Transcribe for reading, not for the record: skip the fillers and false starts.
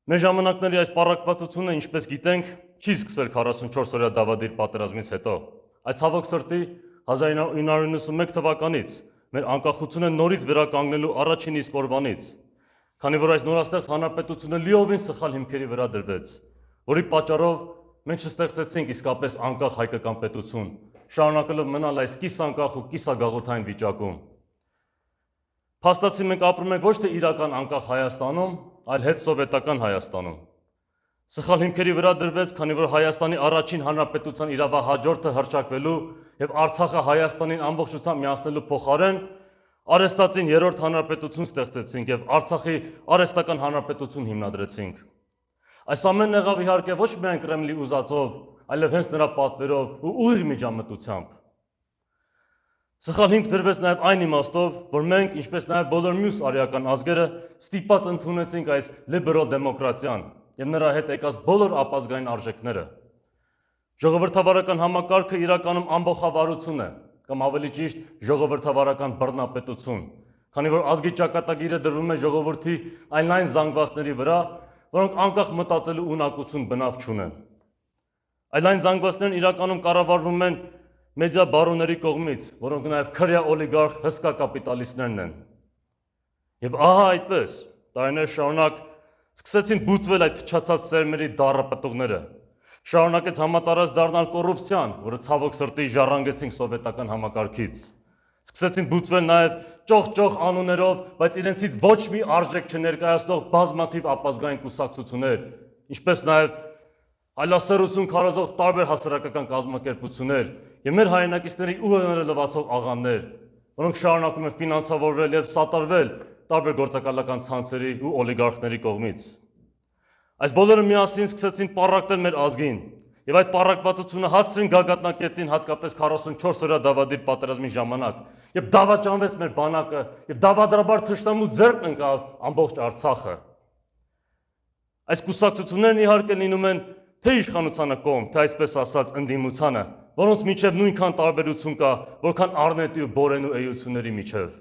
Մեր ժամանակների այս պառակվածությունը, ինչպես գիտենք, չի սկսվել 44-օրյա դավադիր պատերազմից հետո, այլ ցավոք սրտի 1991 թվականից, մեր անկախությունը նորից վերականգնելու առաջին իսկ օրվանից, քանի որ այս նորաստեղծ հանրապետությունը լիովին սխալ հիմքերի վրա դրվեց, որի պատճառով մենք չստեղծեցինք իսկապես անկախ հայկական պետություն, շարունակելով մնալ այս կիսանկախ ու կիսագաղութային վիճակում։ Փաստացի մենք ապրում ենք ոչ թե իրական անկախ Հայաստանում, այլ հետսովետական Հայաստանում։ Սխալ հիմքերի վրա դրվեց, քանի որ Հայաստանի առաջին հանրապետության իրավահաջորդը հռչակվելու եւ Արցախը Հայաստանին ամբողջությամբ միացնելու փոխարեն արեստածին երրորդ հանրապետություն ստեղծեցինք եւ Արցախի արեստական հանրապետություն հիմնադրեցինք։ Այս ամենն եղավ իհարկե ոչ միայն Կրեմլի ուզածով, այլև հենց նրա պատվերով ու ուղիղ միջամտությամբ։ Սխալ հիմք դրվեց նաև այն իմաստով, որ մենք, ինչպես նաև բոլոր մյուս արիական ազգերը, ստիպված ընդունեցինք այս լիբերալ դեմոկրատիան եւ նրա հետ եկած բոլոր ապազգային արժեքները։ Ժողովրդավարական համակարգը իրականում ամբողջավարություն է, կամ ավելի ճիշտ ժողովրդավարական բռնապետություն, քանի որ ազգի ճակատագիրը դրվում է ժողովրդի այն զանգվածների վրա, որոնք անկախ մտածելու ունակություն բնավ չունեն։ Այլ այն զանգվածներն իրականում կառավարվում են մեդիա բարոնների կողմից, որոնք նաև քրյա օլիգարխ հսկա կապիտալիստներն են։ Եվ ահա այդպես, տարիներ շարունակ սկսեցին բուծվել այդ փչացած սերմերի դառապտուղները, շարունակեց համատարած դառնալ կոռուպցիան, որը ցավոք սրտի ժառանգեցինք սովետական համակարգից։ Սկսեցին բուծվել նաև ճոխ-ճոխ անուններով, բայց իրենցից ոչ մի արժեք չներկայացնող բազմաթիվ ապազգային կուսակցություններ, ինչպես նաև այլասերություն քարոզող տարբեր հասարակական կազմակերպություններ եւ մեր հայրենակիցների ուղեղները լվացող աղանդներ, որոնք շարունակում են ֆինանսավորվել եւ սատարվել տարբեր գործակալական ցանցերի ու օլիգարխների կողմից։ Այս բոլորը միասին սկսեցին պառակտել մեր ազգին եւ այդ պառակվածությունը հասցրին գագաթնակետին հատկապես 44-օրյա դավադիր պատերազմի ժամանակ, եւ դավաճանվեց մեր բանակը եւ դավադրաբար թշնամու ձեռքն ընկավ ամբողջ Արցախը։ Այս կուսակցություններն իհարկե լինում են թե իշխանությանը կողմ, թե այսպես ասած ընդդիմությանը, որոնց միջև նույնքան տարբերություն կա, որքան Առնետի ու Բորենու էությունների միջև։